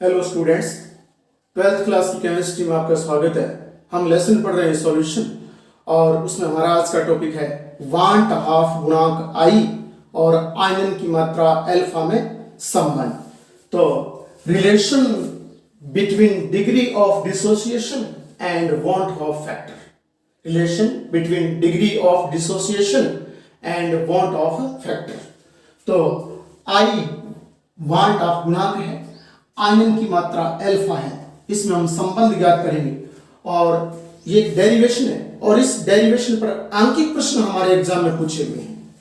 Hello students, 12th class की chemistry में आपका स्वागत है। हम लेसन पढ़ रहे हैं सॉल्यूशन और उसमें हमारा आज का टॉपिक है वांट हाफ गुणांक आई और आयनन की मात्रा अल्फा में संबंध। तो relation between degree of dissociation and want of factor, relation between degree of dissociation and want of factor. तो आई वांट ऑफ गुणांक है, आयनन की मात्रा अल्फा है, इसमें हम संबंध ज्ञात करेंगे और ये एक डेरिवेशन है और इस डेरिवेशन पर आंकिक प्रश्न हमारे एग्जाम में पूछे हुए हैं।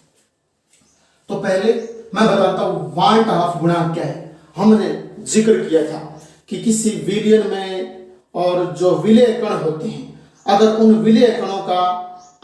तो पहले मैं बताता हूं वांट ऑफ गुणांक क्या है। हमने जिक्र किया था कि किसी विलयन में और जो विलेय कण होते हैं, अगर उन विलेय कणों का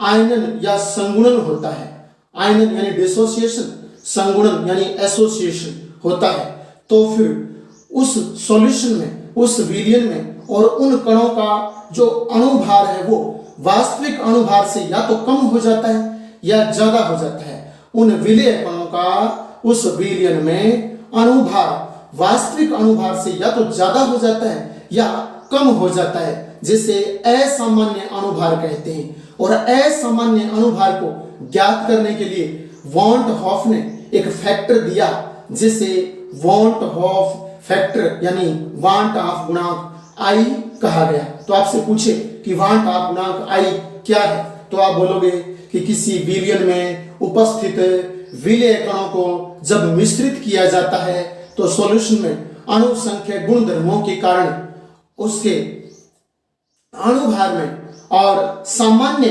आयनन या संगुणन होता है, आयनन यानी डिसोसिएशन, संगुणन यानी एसोसिएशन होता है, तो फिर उस सॉल्यूशन में, उस विलयन में और उन कणों का जो अणुभार है वो वास्तविक अणुभार से या तो कम हो जाता है या ज्यादा हो जाता है। उन विलेय कणों का उस विलयन में अणुभार वास्तविक अणुभार से या तो ज्यादा हो जाता है या कम हो जाता है, जिसे असामान्य अणुभार कहते हैं। और असामान्य अणुभार को ज्ञात करने के लिए वॉन्ट हॉफ ने एक फैक्टर दिया जिसे वॉन्ट हॉफ फैक्टर यानी वांट ऑफ गुणांक आई कहा गया। तो आपसे पूछे कि वांट ऑफ गुणांक आई क्या है, तो आप बोलोगे कि किसी विलयन में उपस्थित विलेय कणों को जब मिश्रित किया जाता है तो सॉल्यूशन में अणु संख्या गुणधर्मों के कारण उसके अणुभार में और सामान्य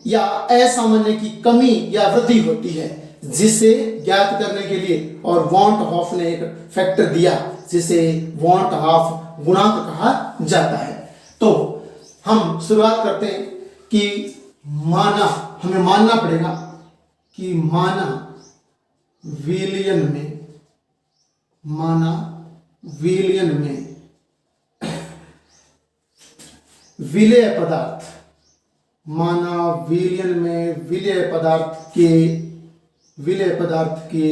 या असामान्य की कमी या वृद्धि होती है, जिसे ज्ञात करने के लिए और वॉन्ट हॉफ ने एक फैक्टर दिया जिसे वॉन्ट हॉफ गुणांक कहा जाता है। तो हम शुरुआत करते हैं कि हमें मानना पड़ेगा कि विलयन में विलेय पदार्थ, विलयन में विलेय पदार्थ के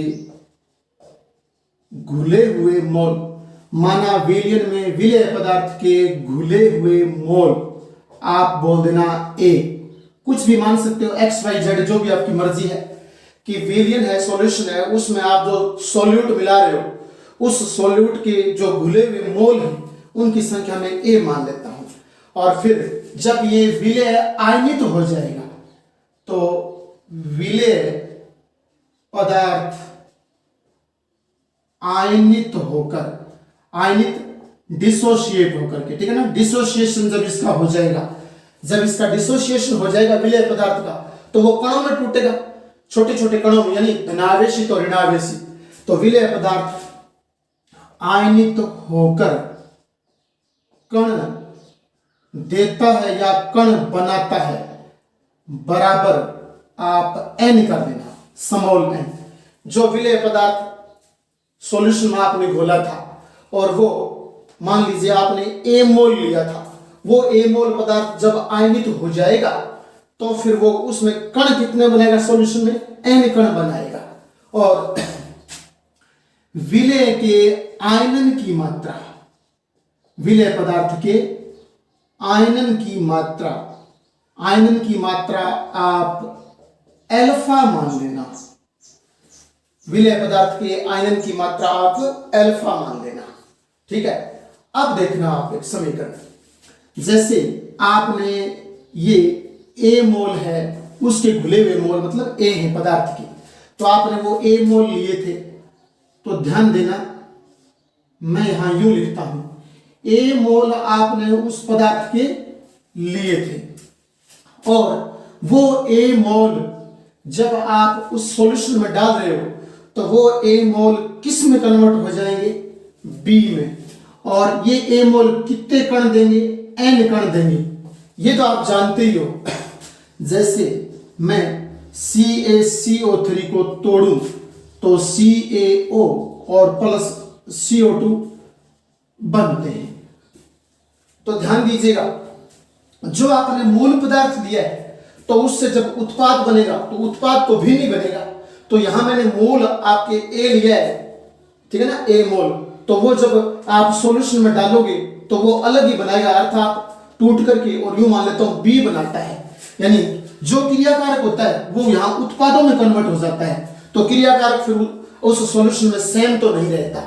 घुले हुए मोल, विलयन में विलेय पदार्थ के घुले हुए मोल आप बोल देना ए। कुछ भी मान सकते हो, एक्स वाई जेड, जो भी आपकी मर्जी है। कि विलयन है, सॉल्यूशन है, उसमें आप जो सॉल्यूट मिला रहे हो, उस सॉल्यूट के जो घुले हुए मोल हैं उनकी संख्या में ए मान लेता हूं। और फिर जब ये विलेय आयनित हो जाएगा तो विलेय पदार्थ आयनित डिसोशिएट होकर के, ठीक है ना, डिसोशिएशन जब इसका हो जाएगा, जब इसका डिसोशिएशन हो जाएगा विलेय पदार्थ का, तो वो कणों में टूटेगा, छोटे छोटे कणों में, यानी धनावेशित और ऋणावेशित। तो विलेय पदार्थ आयनित होकर कण देता है या कण बनाता है, बराबर आप एन कर देना, स्मॉल एन। जो विलेय पदार्थ सॉल्यूशन में आपने घोला था और वो मान लीजिए आपने ए मोल लिया था, वो ए मोल पदार्थ जब आयनित हो जाएगा तो फिर वो उसमें कण कितने बनाएगा, सॉल्यूशन में एन कण बनाएगा। और विलेय के आयनन की मात्रा, विलेय पदार्थ के आयनन की मात्रा आप अल्फा मान लेना, विलेय पदार्थ के आयनन की मात्रा आप अल्फा मान लेना, ठीक है। अब देखना आप एक समीकरण, जैसे आपने ये ए मोल है, उसके घुले हुए मोल मतलब ए है पदार्थ की, तो आपने वो ए मोल लिए थे, तो ध्यान देना मैं यहां यूं लिखता हूं, ए मोल आपने उस पदार्थ के लिए थे और वो ए मोल जब आप उस सॉल्यूशन में डाल रहे हो तो वो ए मोल किस में कन्वर्ट हो जाएंगे, बी में। और ये ए मोल कितने कण देंगे, एन कण देंगे, ये तो आप जानते ही हो। जैसे मैं CaCO3 को तोड़ूं तो CaO और प्लस CO2 बनते हैं। तो ध्यान दीजिएगा, जो आपने मूल पदार्थ लिया है तो उससे जब उत्पाद बनेगा तो उत्पाद तो भी नहीं बनेगा। तो यहां मैंने मोल आपके ए लिया है, ठीक है ना, ए मोल, तो वो जब आप सॉल्यूशन में डालोगे तो वो अलग ही बनाएगा, अर्थात टूट करके, और यूं मान लेता हूं बी बनाता है, यानी जो क्रियाकारक होता है वो यहाँ उत्पादों में कन्वर्ट हो जाता है। तो क्रियाकारक फिर उस सॉल्यूशन में सेम तो नहीं रहता,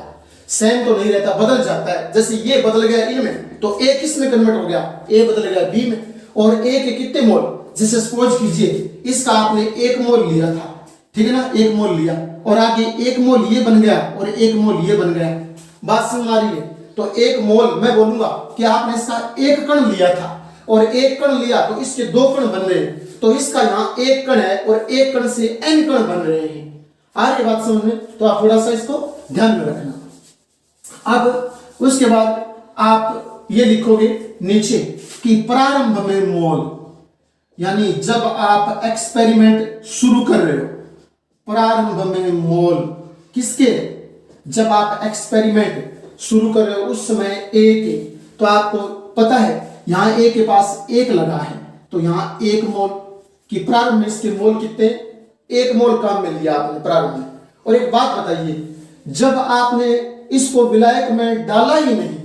सेम तो नहीं रहता, बदल जाता है। जैसे ये बदल गया इनमें, तो ए किस में कन्वर्ट हो गया, ए बदल गया बी में। और ए के कितने मोल, जैसे सपोज कीजिए इसका आपने 1 मोल लिया था, ठीक है ना, 1 मोल लिया, और आगे 1 मोल ये बन गया और 1 मोल ये बन गया। बात समझ आ रही है? तो 1 मोल मैं बोलूंगा कि आपने इसका 1 कण लिया था और 1 कण लिया तो इसके 2 कण बन रहे हैं, तो इसका यहाँ 1 कण है और 1 कण से n कण बन रहे हैं। आ रही बात समझ में? तो आप थोड़ा सा इसको ध्यान में रखना। अब उसके बाद आप ये लिखोगे नीचे कि प्रारंभ में मोल, यानी जब आप एक्सपेरिमेंट शुरू कर रहे हो, प्रारंभ में मोल किसके, जब आप एक्सपेरिमेंट शुरू कर रहे हो उस समय ए के, तो आपको पता है यहां ए के पास 1 लगा है, तो यहां 1 मोल की प्रारंभ में इसके मोल कितने, 1 मोल काम में लिया आपने प्रारंभ में। और एक बात बताइए, जब आपने इसको विलायक में डाला ही नहीं,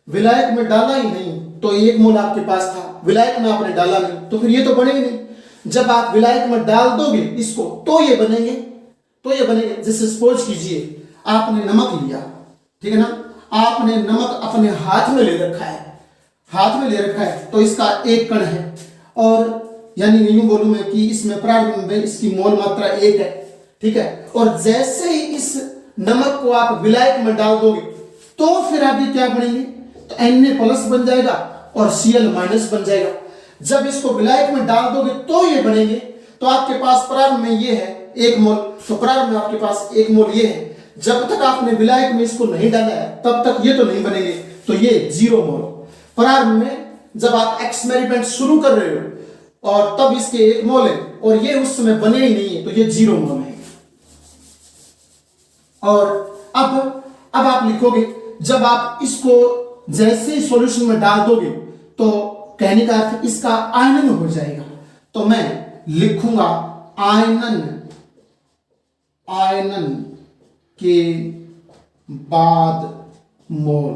विलायक में डाला ही नहीं, तो 1 मोल आपके पास था, विलायक में आपने डाला नहीं, तो फिर ये तो बनेगी नहीं। जब आप विलायक में डाल दोगे इसको तो ये बनेंगे, तो ये बनेंगे। जैसे सपोज कीजिए आपने नमक लिया, ठीक है ना, आपने नमक अपने हाथ में ले रखा है, हाथ में ले रखा है, तो इसका 1 कण है, और यानी यूं बोलूं मैं कि इसमें प्रारंभ में इसकी मोल मात्रा 1 है, ठीक है। और जैसे ही इस नमक को आप विलायक में डाल दोगे तो फिर आगे क्या बनेंगे, तो Na+ बन जाएगा और Cl- बन जाएगा। जब इसको विलायक में डाल दोगे तो ये बनेंगे। तो आपके पास प्रारंभ में ये है 1 मोल, तो प्रारंभ में आपके पास 1 मोल ये है। जब तक आपने विलायक में इसको नहीं डाला है तब तक ये तो नहीं बनेंगे, तो ये 0 मोल। प्रारंभ में जब आप एक्सपेरिमेंट शुरू कर रहे हो और तब इसके 1 मोल है और ये उस समय बने ही नहीं है, तो ये 0 मोल है। और अब आप लिखोगे, जब आप इसको जैसे ही सॉल्यूशन में डाल दोगे तो कहने का अर्थ इसका आयनन हो जाएगा। तो मैं लिखूंगा आयनन, आयनन के बाद मोल,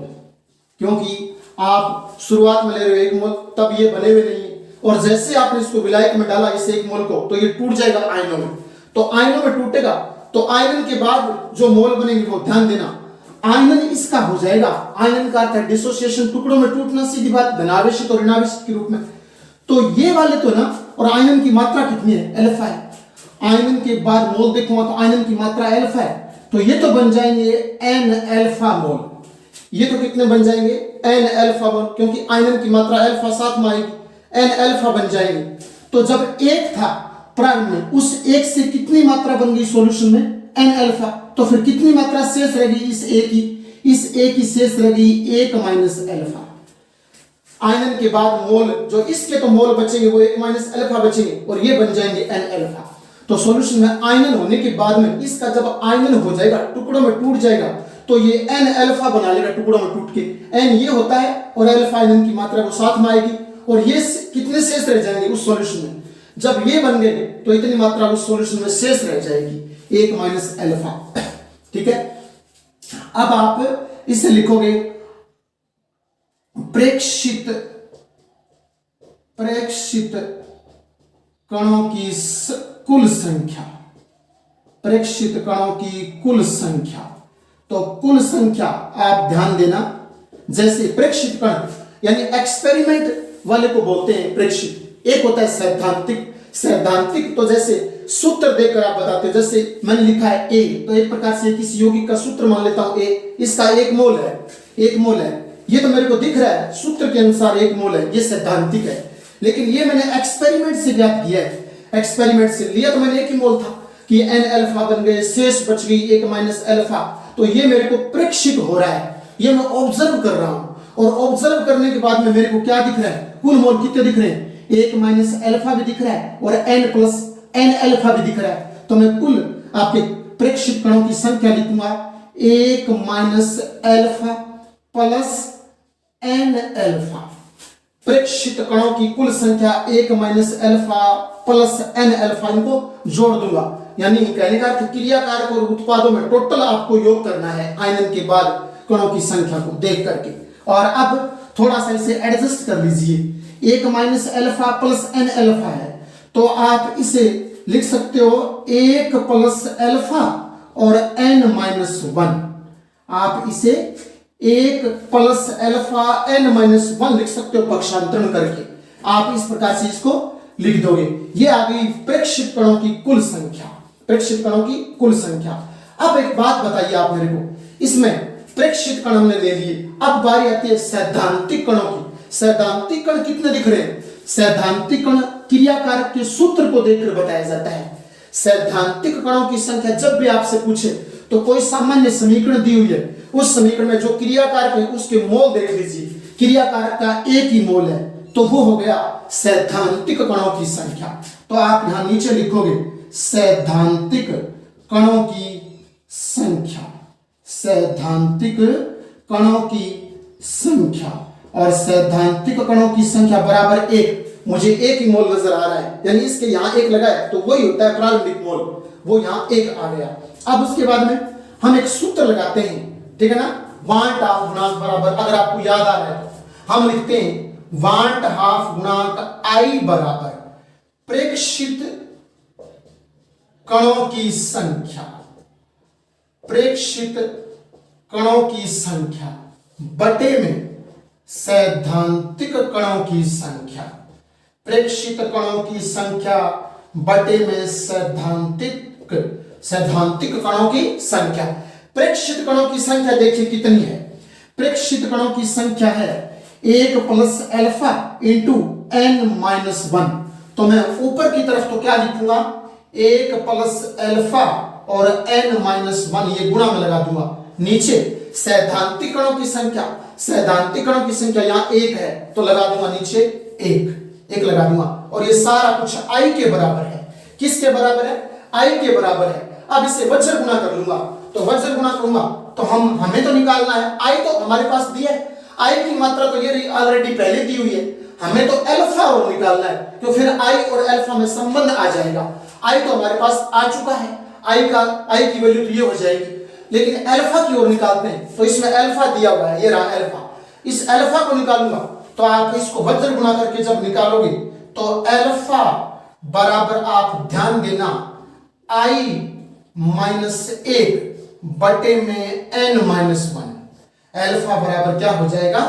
क्योंकि आप शुरुआत में ले रहे हो 1 मोल, तब ये बने हुए नहीं है, और जैसे आपने इसको विलायक में डाला इस 1 मोल को, तो ये टूट जाएगा आयनों में। तो आयनों में टूटेगा तो आयनन के बाद जो मोल बनेंगे वो ध्यान देना, आयनन इसका हो जाएगा। आयनन का अर्थ है डिसोसिएशन, टुकड़ों में टूटना, सीधी बात, धनावेशित और ऋणावेशित के रूप में। तो ये वाले तो ना, और आयनन की मात्रा कितनी है, अल्फा है। आयनन के बाद मोल देखूंगा तो आयनन की मात्रा अल्फा है, तो ये तो बन जाएंगे N मोल। ये तो कितने बन जाएंगे, N मोल, क्योंकि आयनन की मात्रा अल्फा साथ में आएगी, N बन जाएंगे। तो जब 1 था प्रारंभ में, उस 1 से कितनी मात्रा बन गई सॉल्यूशन में, N, तो फिर कितनी मात्रा शेष रह गई इस A की, इस A की शेष रह गई 1 - अल्फा। आयनन के बाद मोल, जो इसके तो मोल बचेंगे वो 1 - अल्फा बचेंगे, और ये बन जाएंगे N। तो सॉल्यूशन में आयनन होने के बाद में इसका जब आयनन हो जाएगा, टुकड़ों में टूट जाएगा, तो ये N बना लेगा टुकड़ों में टूट के। N ये होता है और अल्फा आयनन की मात्रा वो साथ में आएगी, और ये कितने शेष रह जाएंगे उस सॉल्यूशन में, जब ये बन गए तो इतनी मात्रा उस सॉल्यूशन में शेष रह जाएगी 1 - अल्फा, ठीक है। अब आप इसे लिखोगे प्रेक्षित कणों की कुल संख्या, प्रेक्षित कणों की कुल संख्या। तो कुल संख्या आप ध्यान देना, जैसे प्रेक्षित कण यानी एक्सपेरिमेंट वाले को बोलते हैं प्रेक्षित, एक होता है सैद्धांतिक। सैद्धांतिक तो जैसे सूत्र देकर आप बताते हो, जैसे मैंने लिखा है A, तो एक प्रकार से किसी यौगिक का सूत्र मान लेता हूं A, इसका 1 मोल है, 1 मोल है, ये तो मेरे को दिख रहा है सूत्र के अनुसार 1 मोल है, ये सैद्धांतिक है। लेकिन ये मैंने एक्सपेरिमेंट से ज्ञात किया है, एक्सपेरिमेंट से लिया तो मैंने 1 ही मोल था कि N बन गए, शेष बच गई 1 - अल्फा। तो ये मेरे को प्रेक्षित हो रहा है, ये मैं ऑब्जर्व कर रहा हूं, और ऑब्जर्व करने के बाद में मेरे को क्या दिख रहा है, कुल मोल कितने दिख रहे हैं, 1 - अल्फा भी दिख रहा है और N+N भी दिख रहा है। तो मैं कुल आपके प्रेक्षित कणों की संख्या लिखूंगा 1 - अल्फा प्लस N। प्रेक्षित कणों की कुल संख्या 1 - अल्फा प्लस N, इनको जोड़ दूंगा। यानी कहने का अर्थ क्रियाकारक और उत्पादों में टोटल आपको योग करना है आयनन के बाद कणों की संख्या को देख करके। और अब थोड़ा सा इसे एडजस्ट कर लीजिए, 1 minus alpha plus n alpha है, तो आप इसे लिख सकते हो 1 प्लस अल्फा और एन माइनस 1। आप इसे 1 प्लस अल्फा एन माइनस 1 लिख सकते हो पक्षांतरण करके। आप इस प्रकार से इसको लिख दोगे। ये आ गई प्रेक्षित कणों की कुल संख्या, प्रेक्षित कणों की कुल संख्या। अब एक बात बताइए आप मेरे को, इसमें प्रेक्षित कण हमने ले लिए, अब बारी आती है सैद्धांतिक कणों की। सैद्धांतिक कण कितने दिख रहे हैं? सैद्धांतिक कण क्रिया कारक के सूत्र को देखकर बताया जाता है। सैद्धांतिक कणों की संख्या जब भी आपसे पूछे तो कोई सामान्य समीकरण दी हुई है, उस समीकरण में जो क्रिया कारक है उसके मोल देख लीजिए, क्रिया कारक का एक ही मोल है, तो वो हो गया सैद्धांतिक कणों की संख्या। तो आप यहां नीचे लिखोगे सैद्धांतिक कणों की संख्या, सैद्धांतिक कणों की संख्या, और सैद्धांतिक कणों की संख्या बराबर 1। मुझे एक ही मोल नजर आ रहा है, यानी इसके यहां 1 लगाए तो वही होता है प्रारंभिक मोल, वो यहां 1 आ गया। अब उसके बाद में हम एक सूत्र लगाते हैं, ठीक है ना, वांट हाफ गुणांक बराबर, अगर आपको याद आ रहा है तो हम लिखते हैं वांट हाफ गुणांक आई बराबर प्रेक्षित कणों की संख्या, प्रेक्षित कणों की संख्या बटे में सैद्धांतिक कणों की संख्या, प्रेक्षित कणों की संख्या बटे में सैद्धांतिक कणों की संख्या। प्रेक्षित कणों की संख्या देखिए कितनी है, प्रेक्षित कणों की संख्या है 1 plus alpha into n minus 1। तो मैं ऊपर की तरफ तो क्या लिखूंगा, 1 प्लस अल्फा और एन माइनस 1, ये गुणा में लगा दूंगा। नीचे सैद्धांतिक कणों की संख्या, सैद्धांतिक कणों की संख्या यहाँ 1 है तो लगा दूंगा नीचे 1 लगा दूंगा, और ये सारा कुछ आई के बराबर है। किसके बराबर है? आई के बराबर है। अब इसे वज्र गुणा कर लूंगा, तो वज्र गुणा करूंगा तो हमें तो निकालना है, आई तो हमारे पास दी है, आई की मात्रा तो ये ऑलरेडी पहले दी हुई है, हमें तो अल्फा और निकालना है, तो फिर आई और अल्फा में संबंध आ जाएगा। आई तो हमारे पास आ चुका है, आई की वैल्यू तो ये हो जाएगी, लेकिन अल्फा की ओर निकालते हैं तो इसमें अल्फा दिया हुआ है, ये रहा अल्फा, इस अल्फा को निकालूंगा तो आप इसको वज्र गुणा करके जब निकालोगे तो अल्फा बराबर, आप ध्यान देना, आई माइनस 1 बटे में एन माइनस 1। अल्फा बराबर क्या हो जाएगा,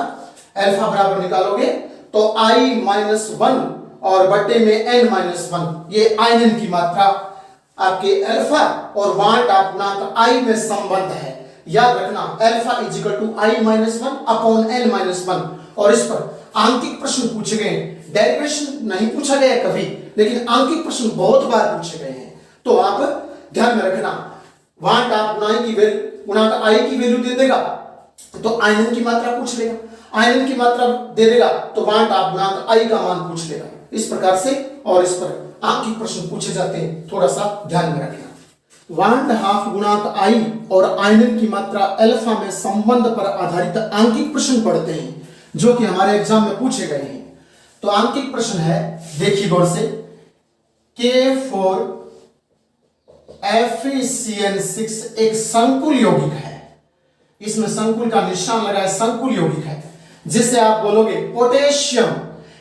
अल्फा बराबर निकालोगे तो आई माइनस 1 और बटे में एन माइनस 1, ये आयनन की मात्रा आपके अल्फा और वांट हाफ गुणांक आई में संबंध है। याद रखना alpha is equal to I minus 1 upon n minus 1। और इस पर आंकिक प्रश्न पूछे गए, डेरिवेशन नहीं पूछा गया कभी, लेकिन आंकिक प्रश्न बहुत बार पूछे गए हैं। तो आप ध्यान में रखना, वांट हाफ गुणांक आई की वैल्यू दे देगा तो आयनन की मात्रा पूछ लेगा, आयनन की मात्रा दे देगा तो वांट हाफ गुणांक आई का मान पूछ लेगा। इस प्रकार से और इस पर आंकिक प्रश्न पूछे जाते हैं, थोड़ा सा ध्यान में रखना। वांट हाफ गुणांक आई और आयनन की मात्रा अल्फा में संबंध पर आधारित आंकिक प्रश्न पढ़ते हैं जो कि हमारे एग्जाम में पूछे गए हैं। तो आंकिक प्रश्न है, देखिए गौर से, K4 FeCN6 एक संकुल यौगिक है, इसमें संकुल का निशान लगा है, संकुल यौगिक है, जिसे आप बोलोगे पोटेशियम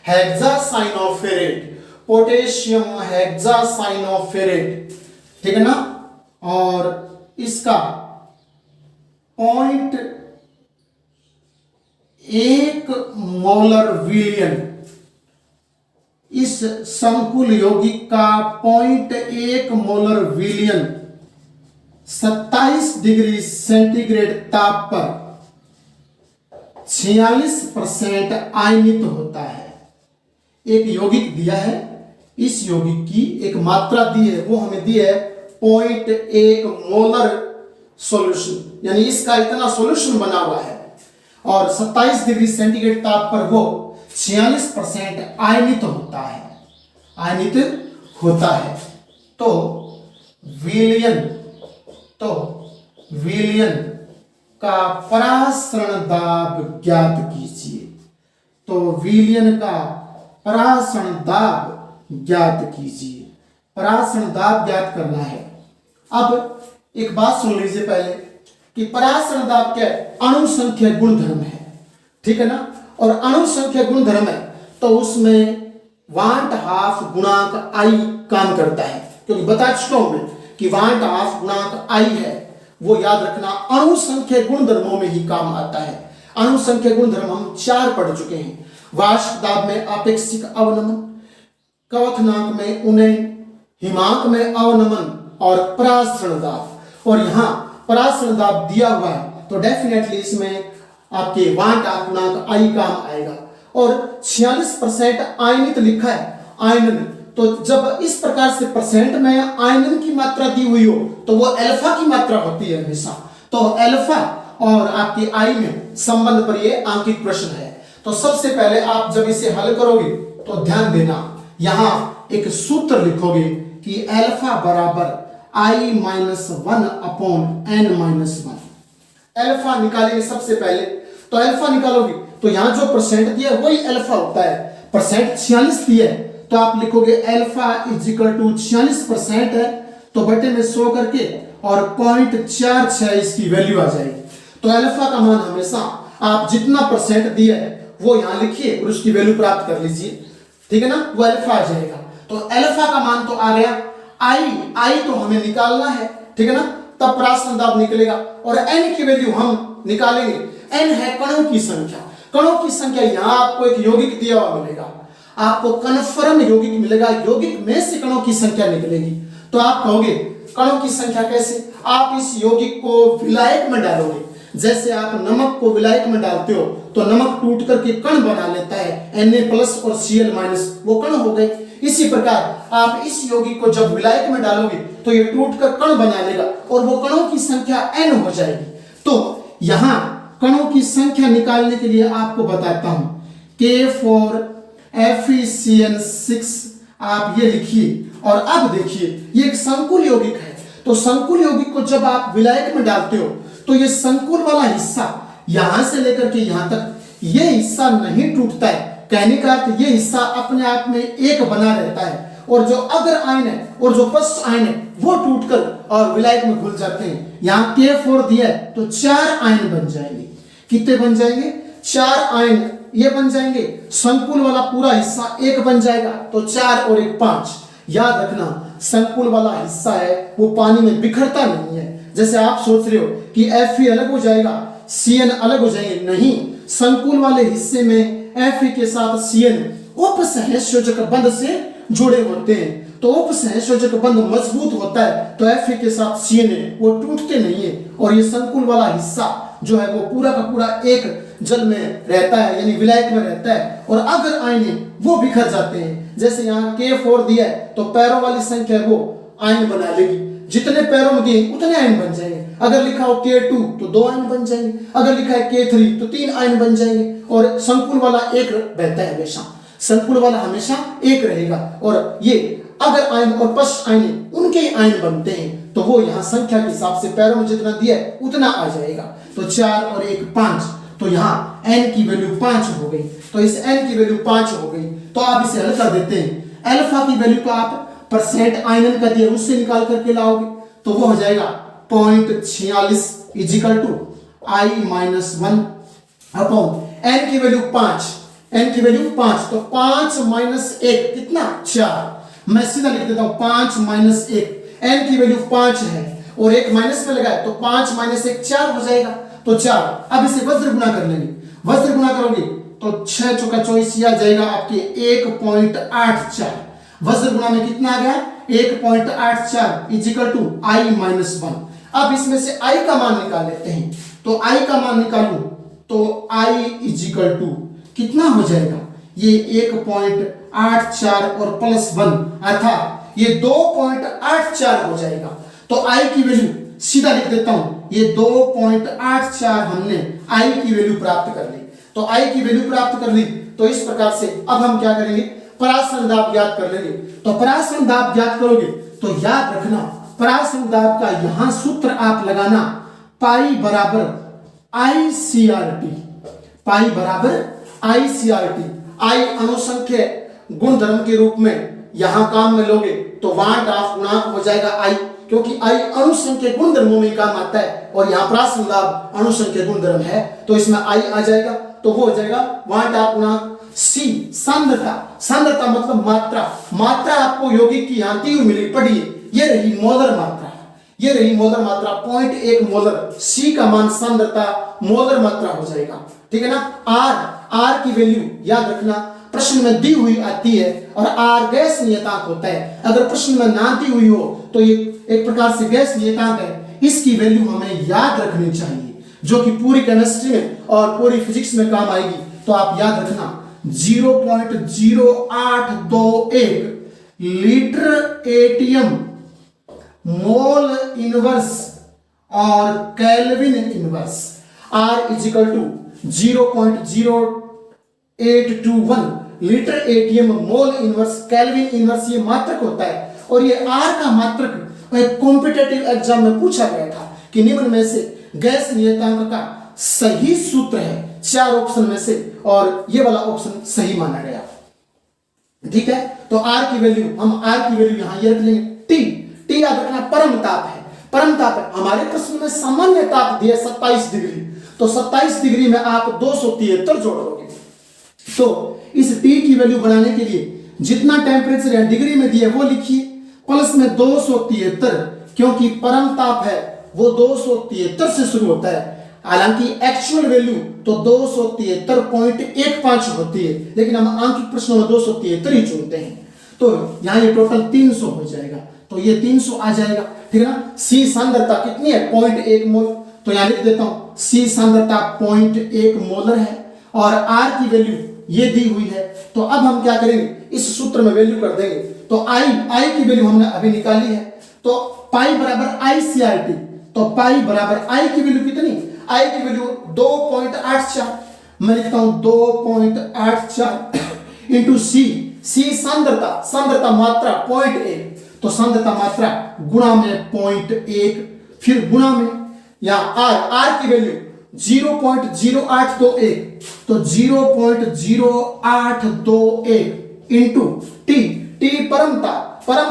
हेक्सासाइनोफेरेट, पोटेशियम हेक्सासाइनोफेरेट, ठीक है ना। और इसका 0.1 मोलर विलियन, इस संकुल यौगिक का 0.1 मोलर विलियन 27 डिग्री सेंटीग्रेड ताप पर 46% आयनित होता है। एक यौगिक दिया है, इस यौगिक की एक मात्रा दी है, वो हमें दी है 0.1 मोलर सॉल्यूशन, यानी इसका इतना सॉल्यूशन बना हुआ है और 27 डिग्री सेंटीग्रेड ताप पर वो 46% आयनित होता है, आयनित होता है। तो विलयन का परासरण दाब ज्ञात कीजिए। तो विलयन का परासरण दाब ज्ञात कीजिए, परासरण दाब ज्ञात करना है। अब एक बात सुन लीजिए पहले, कि परासरण दाब क्या है, अणुसंख्या गुणधर्म है, ठीक है ना। और अणुसंख्या गुणधर्म है तो उसमें वांट हाफ गुणांक आई काम करता है, क्योंकि बता चुका हूं मैं कि वांट हाफ गुणांक आई है, वो याद रखना अणुसंख्या गुणधर्मों में ही काम आता है। अणुसंख्या गुणधर्म हम 4 पढ़ चुके हैं। वाष्प दाब में आपेक्षिक अवनमन, क्वथनांक में उन्नयन, हिमांक में अवनमन और परासरण दाब। और यहाँ परासरण दाब दिया हुआ है तो डेफिनेटली इसमें आपके वांट हाफ गुणांक आई काम आएगा। और 46% आयनित लिखा है, आयनन, तो जब इस प्रकार से परसेंट में आयनन की मात्रा दी हुई हो तो वो अल्फा की मात्रा होती है हमेशा। तो अल्फा और आपकी आई में संबंध पर ये आंकिक प्रश्न है। तो सबसे पहले आप जब इसे हल करोगे तो ध्यान देना, यहां एक सूत्र लिखोगे कि अल्फा बराबर i minus 1 upon n minus 1। Alpha निकालेंगे सबसे पहले, तो अल्फा निकालोगे तो यहां जो परसेंट दिया है वही अल्फा होता है। परसेंट 46 दिया है तो आप लिखोगे अल्फा इज इक्वल टू 46% है तो बटे में 100 करके और 0.46 इसकी वैल्यू आ जाएगी। तो अल्फा का मान हमेशा आप जितना परसेंट दिया है वो यहां लिखिए और उसकी वैल्यू प्राप्त कर लीजिए, ठीक है ना, वो अल्फा आ जाएगा। तो अल्फा का मान तो आ गया, आई तो हमें निकालना है, ठीक है ना, तब परासरण दाब निकलेगा। और एन की वैल्यू हम निकालेंगे, एन है कणों की संख्या। कणों की संख्या यहां आपको एक यौगिक दिया हुआ मिलेगा, आपको कन्फर्म यौगिक मिलेगा, यौगिक में से कणों की संख्या निकलेगी। तो आप कहोगे कणों की संख्या कैसे, आप इस यौगिक को विलायक में डालोगे। जैसे आप नमक को विलायक में डालते हो तो नमक टूट करके कण बना लेता है, Na+ और Cl-, वो कण हो गए। इसी प्रकार आप इस यौगिक को जब विलायक में डालोगे तो ये टूट कर कण बना लेगा और वो कणों की संख्या n हो जाएगी। तो यहां कणों की संख्या निकालने के लिए आपको बताता हूं, K for FeCN6 आप ये लिखिए। और अब देखिए ये एक संकुल यौगिक है, तो संकुल यौगिक को जब आप विलायक में डालते हो तो ये संकुल वाला हिस्सा यहां से लेकर के यहां तक ये हिस्सा नहीं टूटता है। कहने का अर्थ ये हिस्सा अपने आप में एक बना रहता है और जो अग्र आयन है और जो पश्च आयन है वो टूटकर और विलायक में घुल जाते हैं। यहाँ K4 दिया है तो 4 आयन बन जाएंगे। कितने बन जाएंगे, 4 आयन ये बन जाएंगे। संकुल वाला पूरा हिस्सा एक बन जाएगा तो 4 और 1 5। याद रखना संकुल वाला हिस्सा है वो पानी में बिखरता नहीं है। जैसे आप सोच रहे हो कि Fe अलग हो जाएगा, Cn अलग हो जाएंगे, नहीं, संकुल वाले हिस्से में Fe के साथ Cn उपसहसंयोजक बंध से जुड़े होते हैं। तो उपसहसंयोजक बंध मजबूत होता है तो Fe के साथ Cn वो टूटते नहीं है और ये संकुल वाला हिस्सा जो है वो पूरा का पूरा एक जल में रहता है, यानी विलायक में रहता है। और अगर आयन वो बिखर जाते हैं, जैसे यहाँ K4 दिया है तो पैरों वाली संख्या वो आयन बना लेगी, जितने पैरों में दिए उतने आयन बन जाएंगे। अगर लिखा हो K2 तो 2 आयन बन जाएंगे, अगर लिखा है K3 तो 3 आयन बन जाएंगे। और संकुल वाला एक बहता है हमेशा, संकुल वाला हमेशा एक रहेगा और ये अगर आयन और पश्च आयन उनके आयन बनते हैं तो वो यहाँ संख्या के हिसाब से पैरों में जितना दिया है उतना आ जाएगा। तो 4 और 1 5, तो यहाँ n की वैल्यू 5 हो गई। तो इस n की वैल्यू 5 हो गई तो आप इसे हल कर देते हैं। अल्फा की वैल्यू को आप परसेंट आयनन का दिया उससे निकाल करके लाओगे तो वो हो जाएगा 0.46 is equal to I-1 upon n की वैल्यू 5, n की वैल्यू 5, तो 5 - 1 कितना 4। मैं सीधा लिख देता हूं 5 - 1, n की वैल्यू 5 है और 1 माइनस में लगाए तो 5 - 1 4 हो जाएगा। तो 4, अब इसे वज्र गुना कर लेंगे। वज्र गुना करोगे तो 6 चौका 24 आ जाएगा आपके 1.84। वज्र गुना में कितना आ गया 1.84 इज इक्वल टू I-1। अब इसमें से I का मान निकाल लेते हैं। तो I का मान निकालूं तो I इज इक्वल टू कितना हो जाएगा, ये 1.84 और +1 अर्थात ये 2.84 हो जाएगा। तो I की वैल्यू सीधा लिख देता हूं, ये 2.84 हमने I की वैल्यू प्राप्त कर ली। तो I की वैल्यू प्राप्त कर ली तो इस प्रकार से अब हम क्या करेंगे, परासरण दाब ज्ञात कर लेंगे। तो परासरण दाब ज्ञात करोगे तो याद रखना परासरण दाब का यहां सूत्र आप लगाना, पाई बराबर ICRT, पाई बराबर ICRT। आई अणुसंख्य गुणधर्म के रूप में यहां काम में लोगे तो वांट ऑफ गुणांक हो जाएगा I। क्योंकि आई अणुसंख्य गुणधर्मों में काम आता है और यहाँ प्रासन लाभ अणुसंख्य गुणधर्म है, तो इसमें आई आ जाएगा, तो वो हो जाएगा वांट ऑफ गुणांक। सी सांद्रता, सांद्रता मतलब मात्रा, मात्रा आपको यौगिक की यहाँ दी हुई मिली, पढ़िए, ये रही मोलर मात्रा, ये रही मोलर मात्रा 0.1 मोलर, सी का मान सांद्रता मोलर मात्रा हो जाएगा, ठीक है ना। आर की वैल्यू याद रखना, प्रश्न में दी हुई आती है और आर गैस नियतांक होता है, अगर प्रश्न में ना दी हुई हो तो ये एक प्रकार से गैस नियतांक है, इसकी वैल्यू हमें याद रखनी चाहिए, जो कि पूरी केमिस्ट्री में और पूरी फिजिक्स में काम आएगी। तो आप याद रखना 0.0821 लीटर एटीएम मोल इनवर्स और kelvin inverse, R is equal to 0.0821 litre atm mole inverse kelvin inverse, ये मात्रक होता है और ये R का मात्रक कॉम्पिटिटिव एग्जाम में पूछा गया था कि निम्न में से गैस नियतांक का सही सूत्र है, 4 ऑप्शन में से, और ये वाला ऑप्शन सही माना गया, ठीक है। तो R की वैल्यू, हम R की वैल्यू यहां ये रख लेंगे, टी याद रखना परम ताप है, परम ताप है। हमारे प्रश्न में सामान्य ताप दिया 27 डिग्री, तो 27 डिग्री में आप 273 जोड़ोगे, तो इस टी की वैल्यू बनाने के लिए जितना टेम्परेचर या डिग्री में दिया वो लिखिए, प्लस में 273, क्योंकि परम ताप है वो 273 से शुरू होता है, हालांकि एक्चुअल वैल्यू तो 273.15 होती है, लेकिन हम आंकिक प्रश्नों में 273 ही चुनते हैं, तो यहाँ ये टोटल 300 हो जाएगा, तो ये 300 आ जाएगा, ठीक है ना। सी सांद्रता कितनी है 0.1 मोल, तो यहाँ लिख देता हूं सी सांद्रता 0.1 मोलर है और R की वैल्यू ये दी हुई है। तो अब हम क्या करेंगे, इस सूत्र में वैल्यू कर देंगे, तो आई की वैल्यू हमने अभी निकाली है, तो पाई बराबर ICRT, तो पाई बराबर आई की वैल्यू कितनी, आई की वैल्यू 2.84, मैं लिखता हूं 2.84 इंटू सी सांद्रता मात्रा 0.1, तो सांद्रता मात्रा गुणा में 0.1, फिर गुणा में यहां R की वैल्यू 0.0821, तो 0.0821 इंटू टी परम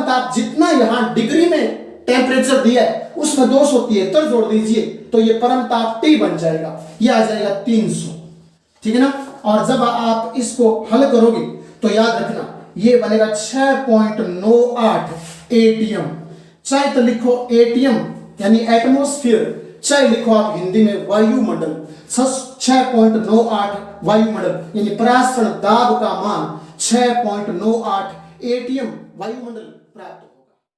ताप जितना यहां डिग्री में टेम्परेचर दिया है उसमें 273 जोड़ दीजिए, तो ये परम ताप टी बन जाएगा, ये आ जाएगा 300, ठीक है ना। और जब आप इसको हल करोगे तो याद रखना ये बनेगा 6.98 एटीएम, चाहे तो लिखो एटीएम यानी एटमॉस्फेयर, चाहे लिखो आप हिंदी में वायुमंडल, 6.98 वायुमंडल यानी परासरण दाब का मान 6.98 एटीएम वायुमंडल प्राप्त